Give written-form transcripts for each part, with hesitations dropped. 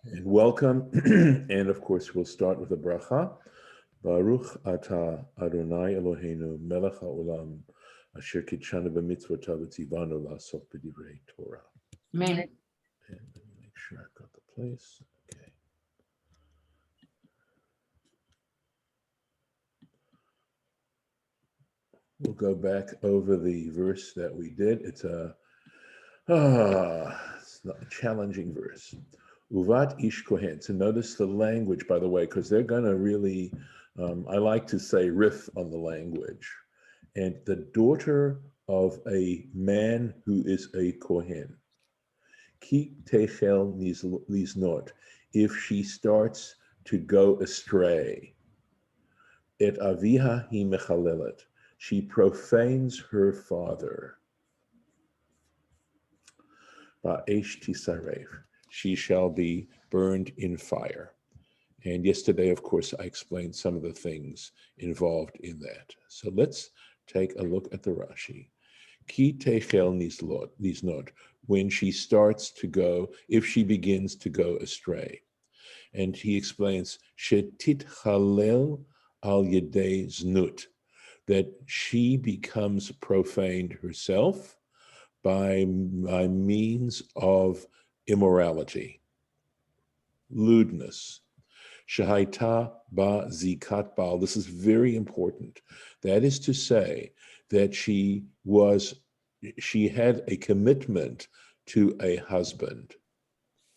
And welcome. And of course, we'll start with a bracha. Baruch atah Adonai Eloheinu melech haolam asher kitshanu b'mitzvotav v'tzivanu la'asok b'divrei Torah. Amen. And let me make sure I've got the place. Okay. We'll go back over the verse that we did. It's not a challenging verse. Uvat ish kohen. So notice the language, by the way, because they're going to really, I like to say, riff on the language. And the daughter of a man who is a kohen. Ki techel liznot. If she starts to go astray. Et aviha hi mechalelet. She profanes her father. Ba'esh tisaref. She shall be burned in fire. And yesterday, of course, I explained some of the things involved in that. So let's take a look at the Rashi. Ki techel liznot, when she starts to go, if she begins to go astray. And he explains, shetit halel al yedei znut, that she becomes profaned herself by means of immorality, lewdness. Shahaita ba zikat baal. This is very important. That is to say that she had a commitment to a husband,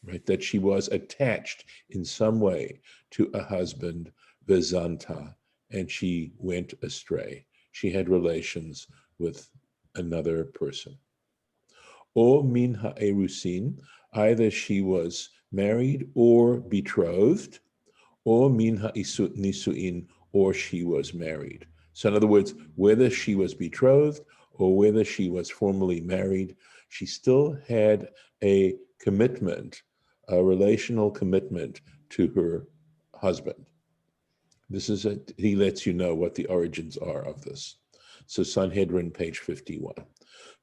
right? That she was attached in some way to a husband, vezanta, and she went astray. She had relations with another person. Or min ha'erusin, either she was married or betrothed, or min ha'nisuin, or she was married. So in other words, whether she was betrothed or whether she was formally married, she still had a commitment, a relational commitment to her husband. He lets you know what the origins are of this. So Sanhedrin, page 51.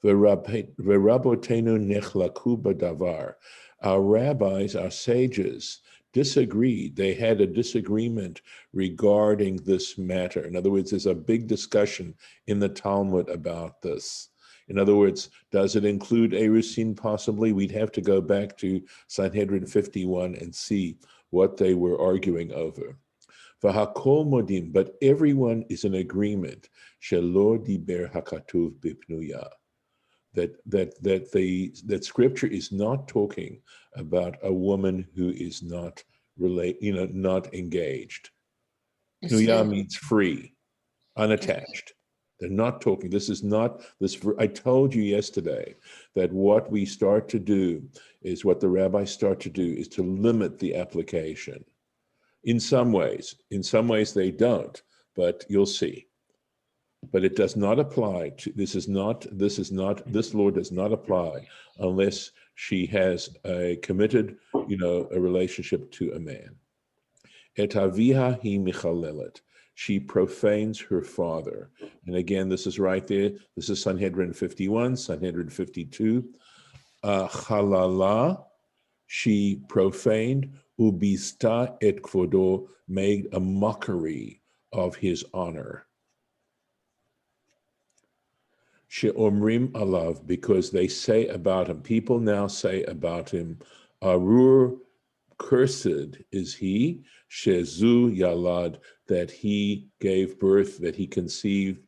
V'rabotenu nechlaku b'davar. Our rabbis, our sages, disagreed. They had a disagreement regarding this matter. In other words, there's a big discussion in the Talmud about this. In other words, does it include Erusin possibly? We'd have to go back to Sanhedrin 51 and see what they were arguing over. V'hakol modim, but everyone is in agreement. Shelo diber hakatuv bipnuya. That scripture is not talking about a woman who is not not engaged. Pnuya means free, unattached. They're not talking. This is not this. I told you yesterday that what we start to do is what the rabbis start to do is to limit the application. In some ways they don't, but you'll see. But it does not apply to, this law does not apply unless she has a committed, a relationship to a man. Et aviha hi michalelet. She profanes her father. And again, this is right there. This is Sanhedrin 51, Sanhedrin 52. Chalala, she profaned, ubista et kvodo, made a mockery of his honor. She'omrim alav, because they say about him, people now say about him, Arur, cursed is he, shezu yalad, that he gave birth, that he conceived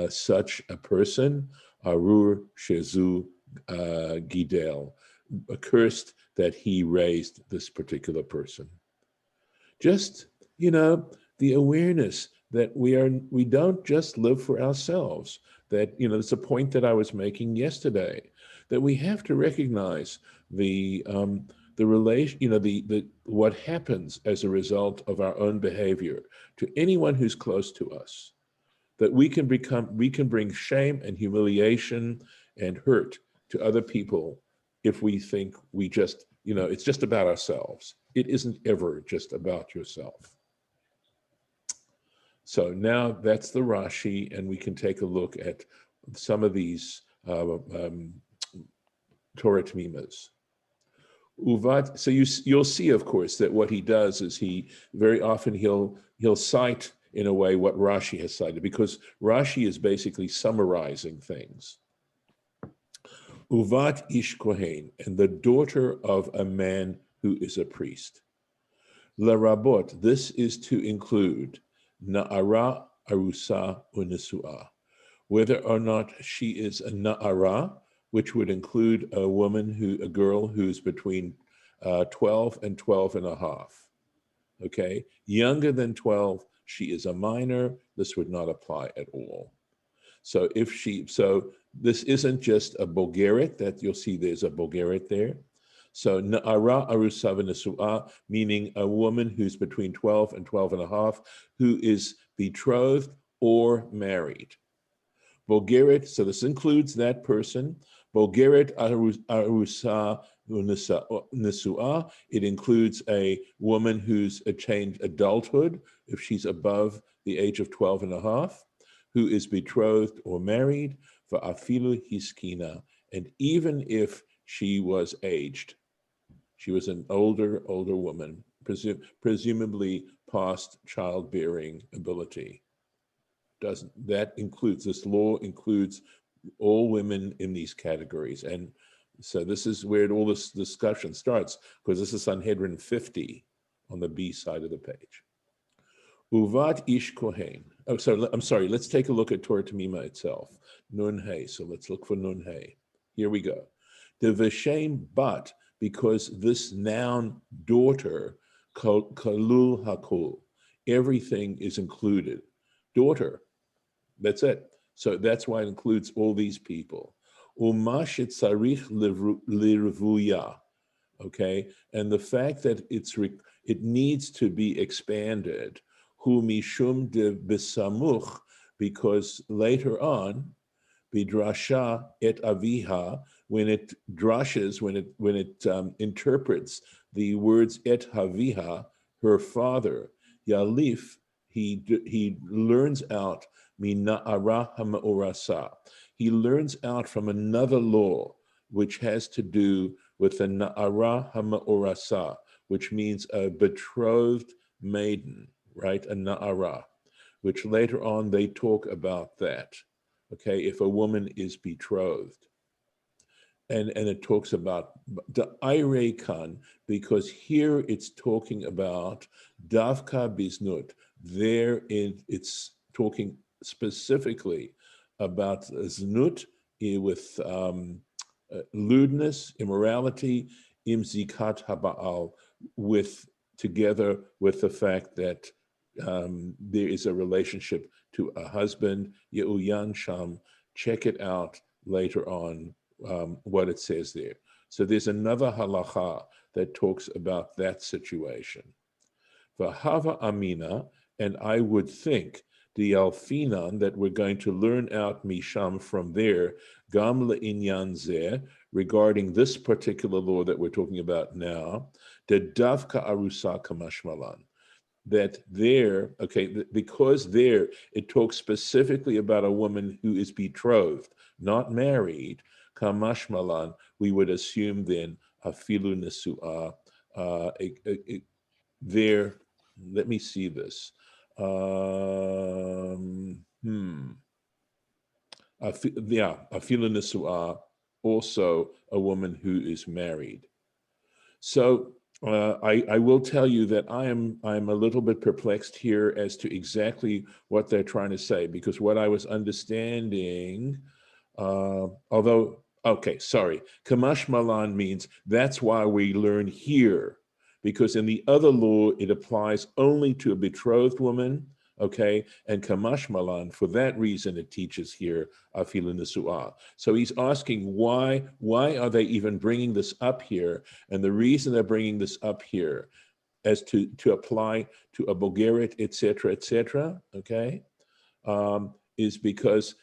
such a person, Arur shezu gidel, accursed that he raised this particular person. Just, the awareness that we don't just live for ourselves, that, it's a point that I was making yesterday, that we have to recognize the relation, what happens as a result of our own behavior to anyone who's close to us, that we can bring shame and humiliation and hurt to other people if we think we just, it's just about ourselves. It isn't ever just about yourself. So now that's the Rashi, and we can take a look at some of these Torah Temimahs. Uvat. So you'll see, of course, that what he does is he very often he'll cite in a way what Rashi has cited, because Rashi is basically summarizing things. Uvat ish kohen, and the daughter of a man who is a priest. Larabot, this is to include na'ara, arusa, unisua, whether or not she is a na'ara, which would include a girl who's between 12 and 12 and a half. Okay, younger than 12, she is a minor. This would not apply at all. So this isn't just a bogeret, that you'll see there's a bogeret there. So na'ara arusa v'nesu'ah, meaning a woman who's between 12 and 12 and a half, who is betrothed or married. Bogeret, so this includes that person. Bogeret arusa nesu'ah, it includes a woman who's attained adulthood, if she's above the age of 12 and a half, who is betrothed or married, for afilu hiskina, and even if she was aged, she was an older woman, presumably past childbearing ability. This law includes all women in these categories. And so this is where all this discussion starts, because this is Sanhedrin 50 on the B side of the page. Uvat ish kohen. Oh, so I'm sorry, let's take a look at Torah Temimah itself. Nun hey, so let's look for nun hey. Here we go. The v'shem bat, because this noun daughter, kalul hakul, everything is included. Daughter, that's it. So that's why it includes all these people. Umash tzarich lirvuya, okay? And the fact that it needs to be expanded, hu mishum de besamuch, because later on, bidrasha et aviha, when it drashes, when it interprets the words et haviha, her father, yalif, he learns out mina'ara ha'ma'orasa. He learns out from another law, which has to do with the na'ara ha'ma'orasa, which means a betrothed maiden, right? A na'ara, which later on they talk about that, okay? If a woman is betrothed. And it talks about the Irekan, because here it's talking about Davka Biznut. There it's talking specifically about Znut with lewdness, immorality, imzikat haba'al, together with the fact that there is a relationship to a husband, Ye'uyan Sham. Check it out later on. What it says there. So there's another halacha that talks about that situation. V'hava amina, and I would think the alfinan, that we're going to learn out misham from there, gam le'inyan zeh, regarding this particular law that we're talking about now, the davka arusa kamashmalan. That there, okay, because there it talks specifically about a woman who is betrothed, not married, kamashmalan, we would assume then afilu nesu'ah. There, let me see this. Afilu nesu'ah, also a woman who is married. So I will tell you that I'm a little bit perplexed here as to exactly what they're trying to say, because what I was understanding, Kamash Malan means that's why we learn here, because in the other law, it applies only to a betrothed woman, okay? And Kamash Malan, for that reason, it teaches here Afilu Nesu'ah. So he's asking why are they even bringing this up here? And the reason they're bringing this up here as to apply to a Bogeret, et cetera, okay? Is because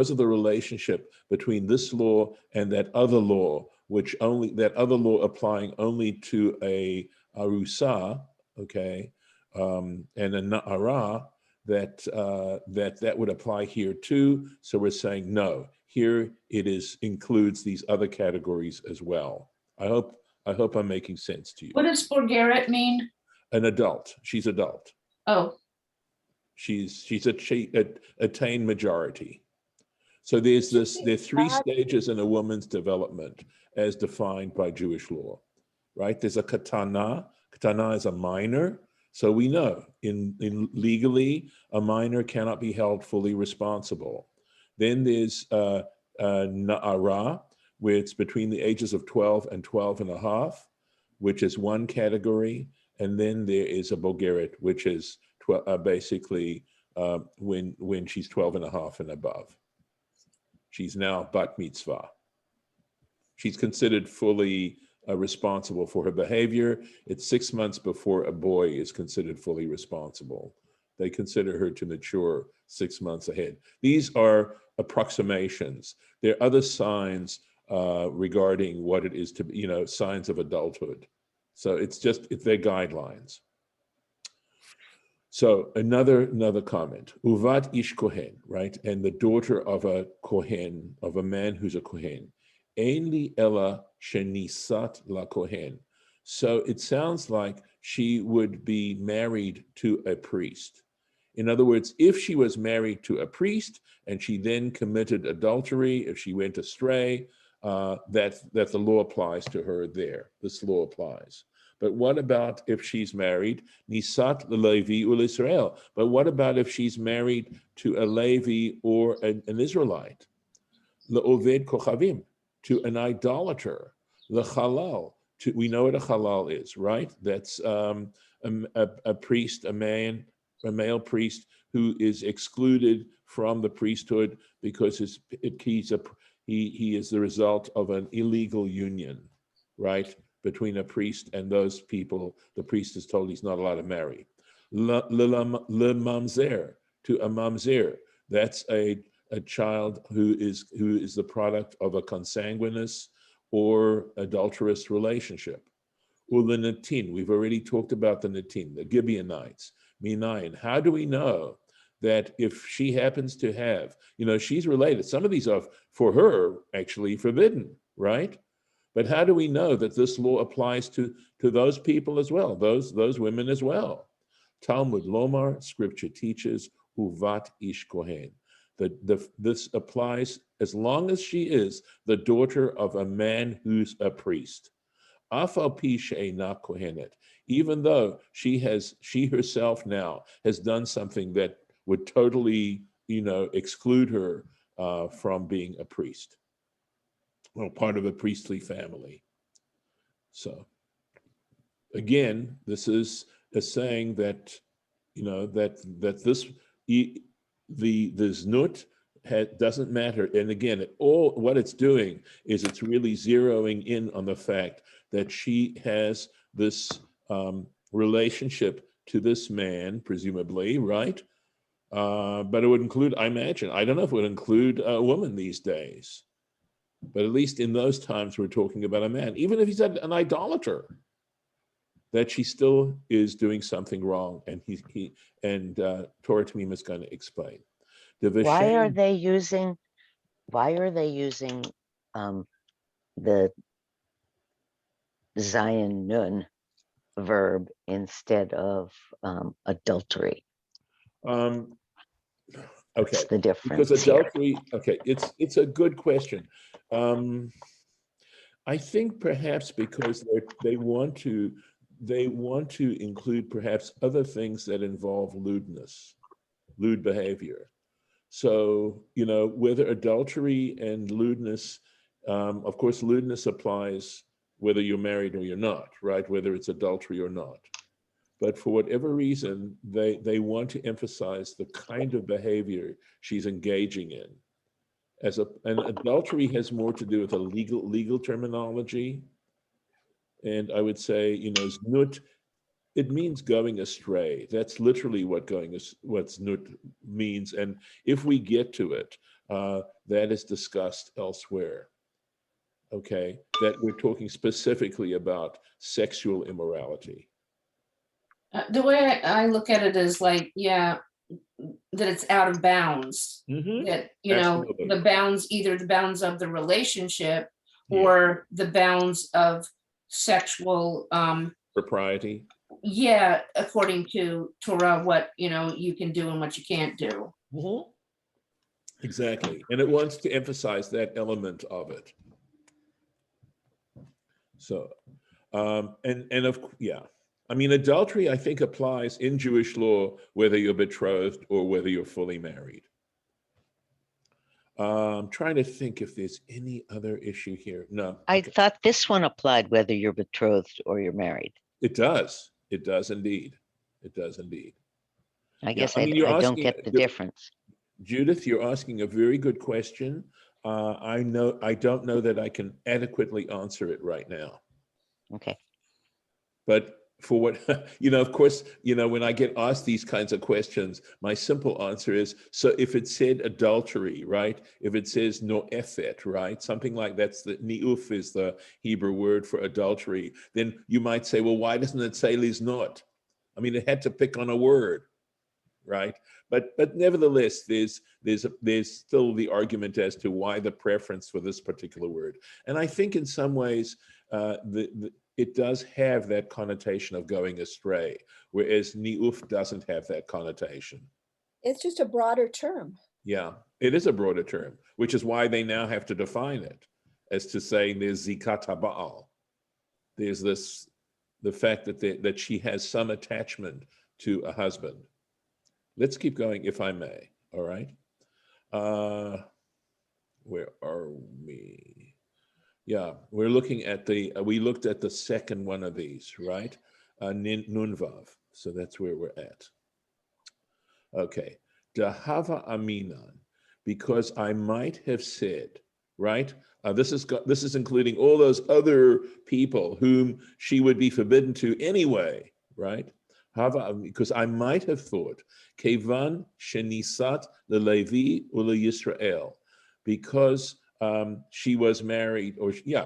of the relationship between this law and that other law, that other law applying only to a arusa, okay, and a na'ara, that would apply here too. So we're saying no. Here it includes these other categories as well. I hope I hope I'm making sense to you. What does Borgeret mean? An adult. She's adult. Oh. She's attained majority. So there's there are three stages in a woman's development as defined by Jewish law, right? There's a katana. Katana is a minor. So we know in legally, a minor cannot be held fully responsible. Then there's na'ara, where it's between the ages of 12 and 12 and a half, which is one category. And then there is a bogeret, which is basically when she's 12 and a half and above. She's now bat mitzvah. She's considered fully responsible for her behavior. It's 6 months before a boy is considered fully responsible. They consider her to mature 6 months ahead. These are approximations. There are other signs regarding what it is to be, signs of adulthood. So it's their guidelines. So another comment, uvat ish kohen, right? And the daughter of a kohen, of a man who's a kohen. Ein li ella shenisat la kohen. So it sounds like she would be married to a priest. In other words, if she was married to a priest and she then committed adultery, if she went astray, that the law applies to her there. This law applies. But what about if she's married, Nisat Levi ul Israel? But what about if she's married to a Levi or an Israelite? Le'oved kochavim, to an idolater. Lechalal, we know what a halal is, right? That's a priest, a male priest who is excluded from the priesthood because he is the result of an illegal union, right? Between a priest and those people, the priest is told he's not allowed to marry. Le mamzer, to a mamzer, that's a child who is the product of a consanguineous or adulterous relationship. Ula natin, we've already talked about the natin, the Gibeonites. Minayin, how do we know that if she happens to have, she's related? Some of these are for her actually forbidden, right? But how do we know that this law applies to those people as well, those women as well? Talmud Lomar, scripture teaches, uvat ish kohen. This applies as long as she is the daughter of a man who's a priest. Afal pi she'ena kohenet, even though she herself now has done something that would totally, exclude her from being a priest. Well, part of a priestly family. So again, this is a saying that, that this, the znut doesn't matter. And again, what it's doing is it's really zeroing in on the fact that she has this relationship to this man, presumably, right? But it would include, I imagine, I don't know if it would include a woman these days. But at least in those times, we're talking about a man, even if he's an idolater, that she still is doing something wrong, and Torah Temimah is going to explain. Why are they using the Zion Nun verb instead of adultery? Okay, what's the difference? Because adultery. Okay, it's a good question. I think perhaps because they want to include perhaps other things that involve lewd behavior. So whether adultery and lewdness, of course, lewdness applies whether you're married or you're not, right? Whether it's adultery or not. But for whatever reason, they want to emphasize the kind of behavior she's engaging in. And adultery has more to do with a legal terminology. And I would say, znut, it means going astray. That's literally what znut means. And if we get to it, that is discussed elsewhere. Okay, that we're talking specifically about sexual immorality. The way I look at it is like, that it's out of bounds. Mm-hmm. That, Absolutely. the bounds, either the bounds of the relationship or the bounds of sexual, Propriety. yeah, according to Torah, what, you can do and what you can't do. Exactly. And it wants to emphasize that element of it. So, I mean, adultery, I think, applies in Jewish law, whether you're betrothed or whether you're fully married. I'm trying to think if there's any other issue here. No. I Okay. thought this one applied whether you're betrothed or you're married. It does. It does indeed. It does indeed. I guess I mean, you're I don't asking, get the difference. Judith, you're asking a very good question. I don't know that I can adequately answer it right now. Okay. But for what, of course, when I get asked these kinds of questions, my simple answer is, so if it said adultery, right? If it says no'efet, right? Something like that's the ni'uf is the Hebrew word for adultery, then you might say, well, why doesn't it say liznot? I mean, it had to pick on a word, right? But nevertheless, there's still the argument as to why the preference for this particular word. And I think in some ways, it does have that connotation of going astray, whereas ni'uf doesn't have that connotation. It's just a broader term. Yeah, it is a broader term, which is why they now have to define it, as to say there's zikat ha'ba'al. There's the fact that she has some attachment to a husband. Let's keep going, if I may. All right. Where are we? Yeah, we're looking at we looked at the second one of these, right? Nunvav. So that's where we're at. Okay. Dahava aminan, because I might have said, right? This is including all those other people whom she would be forbidden to anyway, right? Because I might have thought, Kevan shenisat leLevi ule Yisrael, because she was married,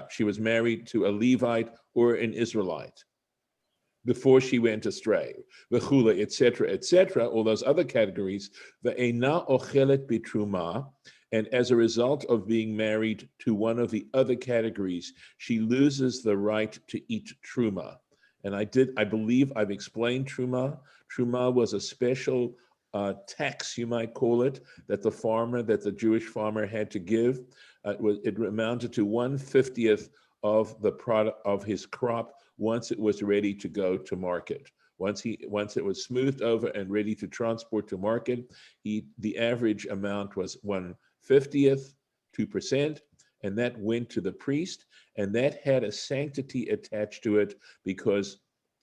she was married to a Levite or an Israelite before she went astray, v'chula, etc., all those other categories, ve'ena ochelet bitruma, and as a result of being married to one of the other categories, she loses the right to eat truma. And I believe I've explained truma. Truma was a special tax, you might call it, that the Jewish farmer had to give. It amounted to 1/50th of the product of his crop once it was ready to go to market. Once it was smoothed over and ready to transport to market, the average amount was 1/50th, 2%, and that went to the priest, and that had a sanctity attached to it because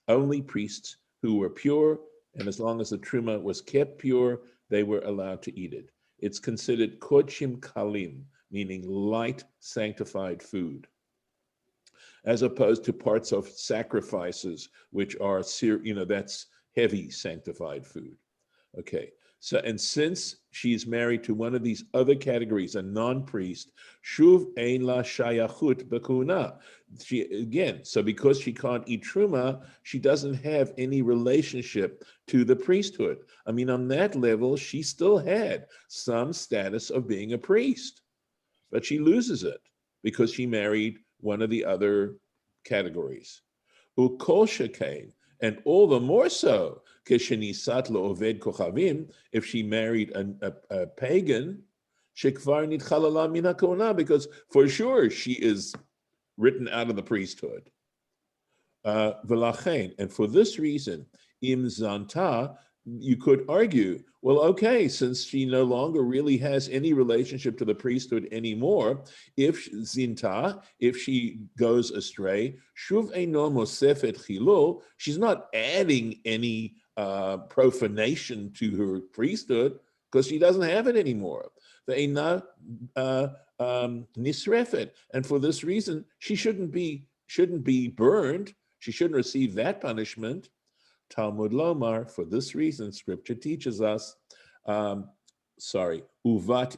only priests who were pure, and as long as the truma was kept pure, they were allowed to eat it. It's considered kodshim kalim, meaning light sanctified food, as opposed to parts of sacrifices, which are, that's heavy sanctified food. Okay, so, and since she's married to one of these other categories, a non-priest, shuv ein la shayachut b'kuna. So because she can't eat truma, she doesn't have any relationship to the priesthood. I mean, on that level, she still had some status of being a priest, but she loses it because she married one of the other categories. Ukol shekain, and all the more so, keshenisat lo'oved kochavim, if she married a pagan, shekvar nitchalala min hakona, because for sure she is written out of the priesthood. V'lachein, and for this reason, im zanta, you could argue, well, okay, since she no longer really has any relationship to the priesthood anymore, if she goes astray, shuv eino mosefet chilul, she's not adding any profanation to her priesthood because she doesn't have it anymore. Ve'ena nisrefet, and for this reason, she shouldn't be burned. She shouldn't receive that punishment. Talmud Lomar, for this reason, scripture teaches us, uvat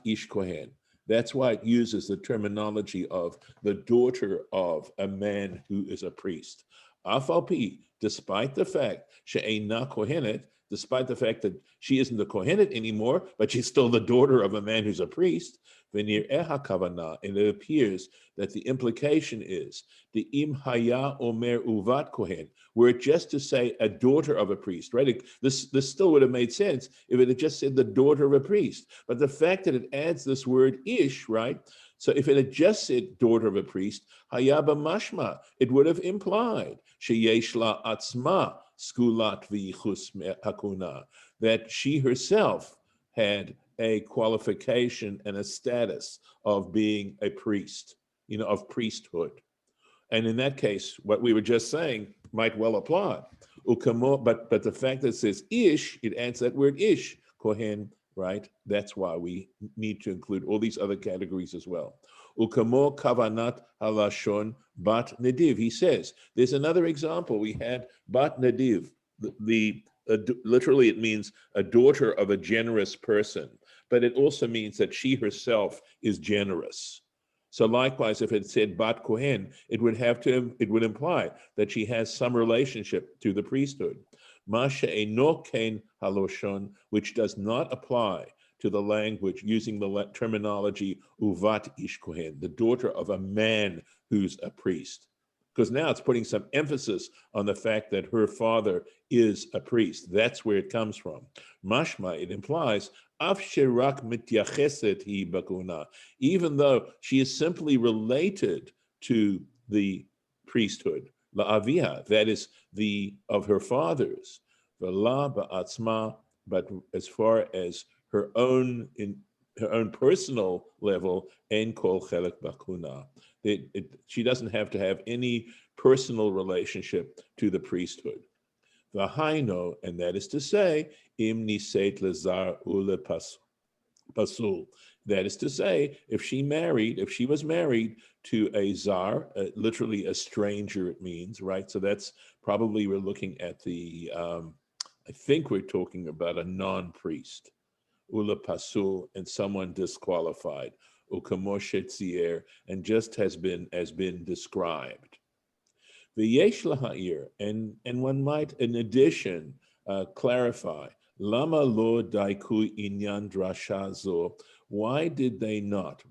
ish kohen. That's why it uses the terminology of the daughter of a man who is a priest. Afalpi, despite the fact, she'eina kohenet, despite the fact that she isn't the kohenet anymore, but she's still the daughter of a man who's a priest, V'nir'eh hakavana, and it appears that the implication is the im haya omer uvat kohen, were it just to say a daughter of a priest, right? This still would have made sense if it had just said the daughter of a priest. But the fact that it adds this word ish, right? So if it had just said daughter of a priest, haya b'mashma, it would have implied sheyesh la atzma skulat v'yichus hakuna, that she herself had a qualification and a status of being a priest, of priesthood. And in that case, what we were just saying might well apply. But the fact that it says ish, it adds that word ish, kohen, right? That's why we need to include all these other categories as well. Ukamo kavanat halashon bat nediv. He says, there's another example. We had bat nediv. Literally, it means a daughter of a generous person, but it also means that she herself is generous. So likewise, if it said bat kohen, it would imply that she has some relationship to the priesthood. Masha eno ken haloshon, which does not apply to the language using the terminology uvat ish kohen, the daughter of a man who's a priest. Because now it's putting some emphasis on the fact that her father is a priest. That's where it comes from. Mashma, it implies, af shirak mityacheset hi bakuna, even though she is simply related to the priesthood, la'aviha, that is of her father's, v'la ba'atzma, but as far as her own personal level, en kol chelek bakuna. She doesn't have to have any personal relationship to the priesthood. V'haino, and that is to say, im niseit lezar ule pasul. That is to say, if she was married to a zar, literally a stranger, it means, right? So that's probably, we're looking at I think we're talking about a non-priest, ule pasul, and someone disqualified. Ukamoshe and just has been described. V'yesh laha'ir, and one might, in addition, clarify. Lama lo daiku inyan drasha zo. Why did they not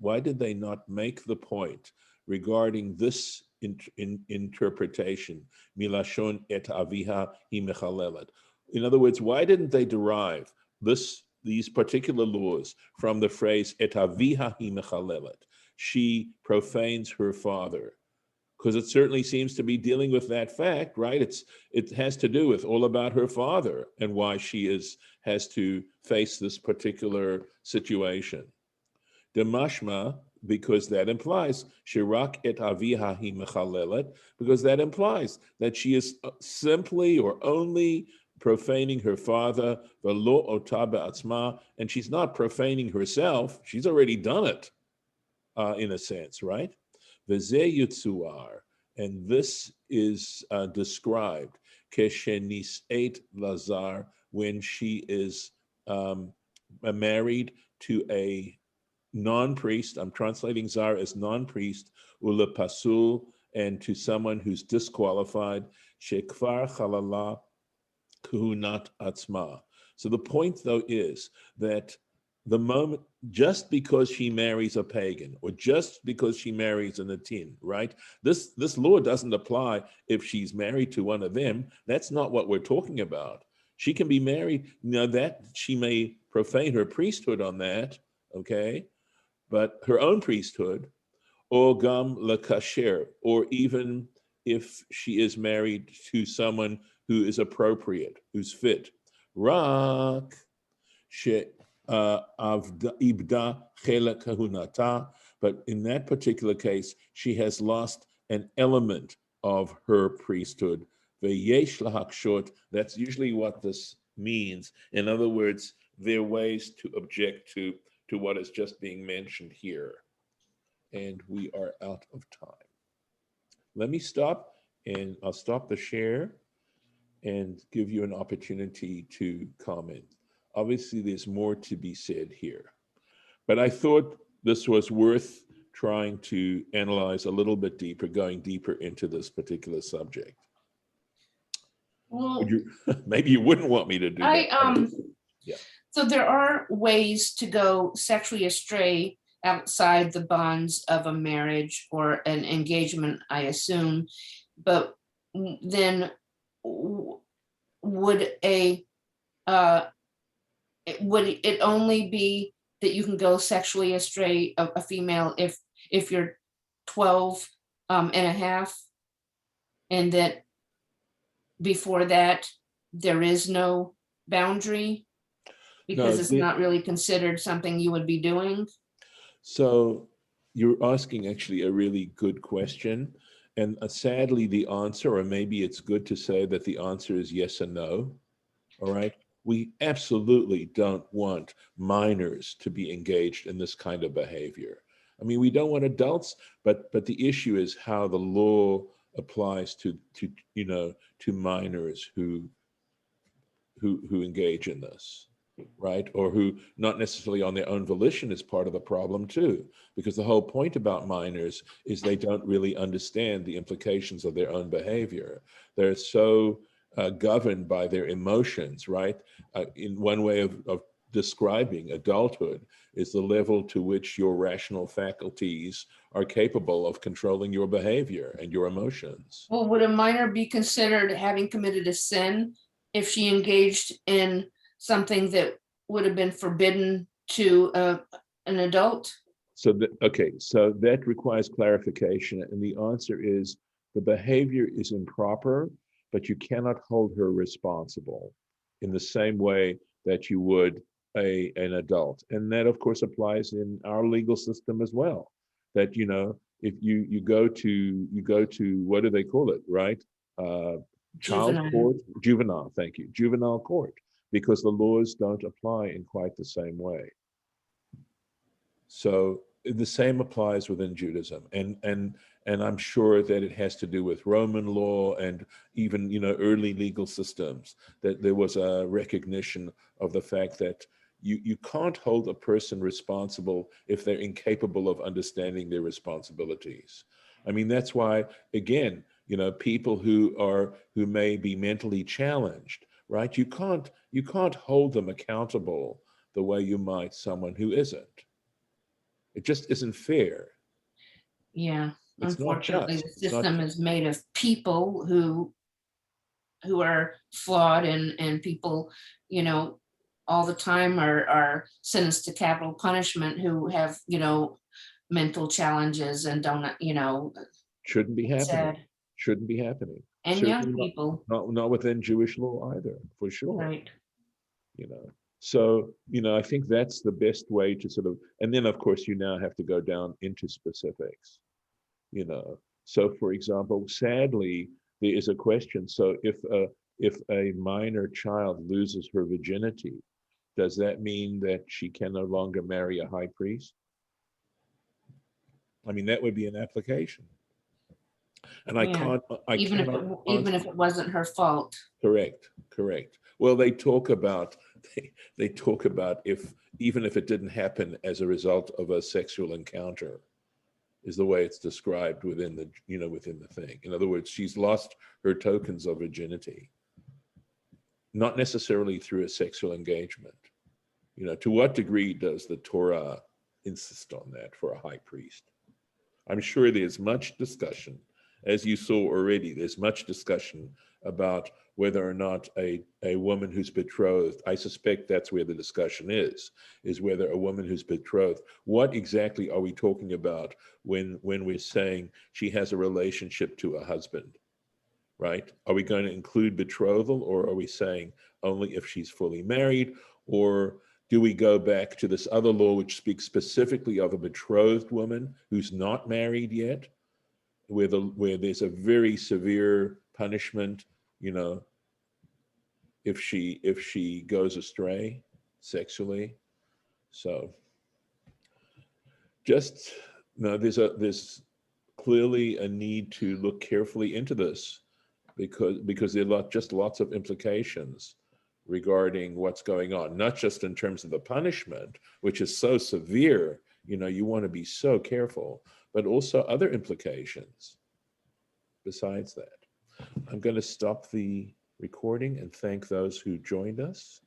make the point regarding this interpretation? Milashon et aviha hi mechalelet. In other words, why didn't they derive these particular laws from the phrase et aviha hi mechalelet? She profanes her father. Because it certainly seems to be dealing with that fact, right? It has to do with all about her father and why she has to face this particular situation. Demashma, because that implies shirak et aviha hi mechalelet, because that implies that she is simply or only profaning her father, velo ota be'atzma, and she's not profaning herself. She's already done it, in a sense, right? V'zeh yutzuar, and this is described keshenis'et lazar, when she is married to a non-priest. I'm translating zar as non-priest, ule pasul, and to someone who's disqualified, shekvar chalala kuhunat atzma. So the point, though, is that the moment, just because she marries a pagan or just because she marries an atin, right? This law doesn't apply if she's married to one of them. That's not what we're talking about. She can be married, that she may profane her priesthood on that, okay? But her own priesthood, or gam lekasher, or even if she is married to someone who is appropriate, who's fit. Rak she ibda chelek kahunata, but in that particular case, she has lost an element of her priesthood. Veyesh lahakshot, that's usually what this means. In other words, there are ways to object to what is just being mentioned here. And we are out of time. Let me stop, and I'll stop the share and give you an opportunity to comment. Obviously, there's more to be said here, but I thought this was worth trying to analyze a little bit deeper, going deeper into this particular subject. Well, Maybe you wouldn't want me to do that. So there are ways to go sexually astray outside the bonds of a marriage or an engagement, I assume. But then would would it only be that you can go sexually astray, a female, if you're 12 and a half, and that before that there is no boundary because No, it's not really considered something you would be doing? so you're asking actually a really good question. And sadly, the answer, or maybe it's good to say that the answer is yes and no. All right. We absolutely don't want minors to be engaged in this kind of behavior. I mean, we don't want adults, but the issue is how the law applies to minors who engage in this, right? Or who not necessarily on their own volition is part of the problem too, because the whole point about minors is they don't really understand the implications of their own behavior. They're so governed by their emotions, right? In one way of describing adulthood is the level to which your rational faculties are capable of controlling your behavior and your emotions. Well, would a minor be considered having committed a sin if she engaged in something that would have been forbidden to an adult? So that requires clarification, and the answer is the behavior is improper, but you cannot hold her responsible in the same way that you would an adult. And that of course applies in our legal system as well. That if you go to what do they call it, right? Child Juvenile. court, juvenile, thank you, juvenile court, because the laws don't apply in quite the same way. So the same applies within Judaism, and I'm sure that it has to do with Roman law and even early legal systems, that there was a recognition of the fact that you can't hold a person responsible if they're incapable of understanding their responsibilities. I mean, that's why, again, people who may be mentally challenged, right? You can't hold them accountable the way you might someone who isn't. It just isn't fair. Yeah, It's not unfortunately, just. the It's not system is made of people who are flawed, and people, all the time are sentenced to capital punishment, who have, mental challenges and don't, shouldn't be happening. sad. Shouldn't be happening. And Certainly young people, not within Jewish law either, for sure. right? So I think that's the best way to sort of, and then of course you now have to go down into specifics. So for example, sadly, there is a question. So if a minor child loses her virginity, does that mean that she can no longer marry a high priest? I mean, that would be an application. And Yeah. Even if it wasn't her fault. Correct. Well, they talk about if even if it didn't happen as a result of a sexual encounter, is the way it's described within the within the thing. In other words, she's lost her tokens of virginity, not necessarily through a sexual engagement. To what degree does the Torah insist on that for a high priest? I'm sure there's much discussion. As you saw already, there's much discussion about whether or not a woman who's betrothed, I suspect that's where the discussion is whether a woman who's betrothed, what exactly are we talking about when we're saying she has a relationship to a husband, right? Are we going to include betrothal, or are we saying only if she's fully married? Or do we go back to this other law which speaks specifically of a betrothed woman who's not married yet, where there's a very severe punishment, if she goes astray sexually? So just there's clearly a need to look carefully into this, because there are just lots of implications regarding what's going on, not just in terms of the punishment, which is so severe, you want to be so careful, but also other implications besides that. I'm going to stop the recording and thank those who joined us.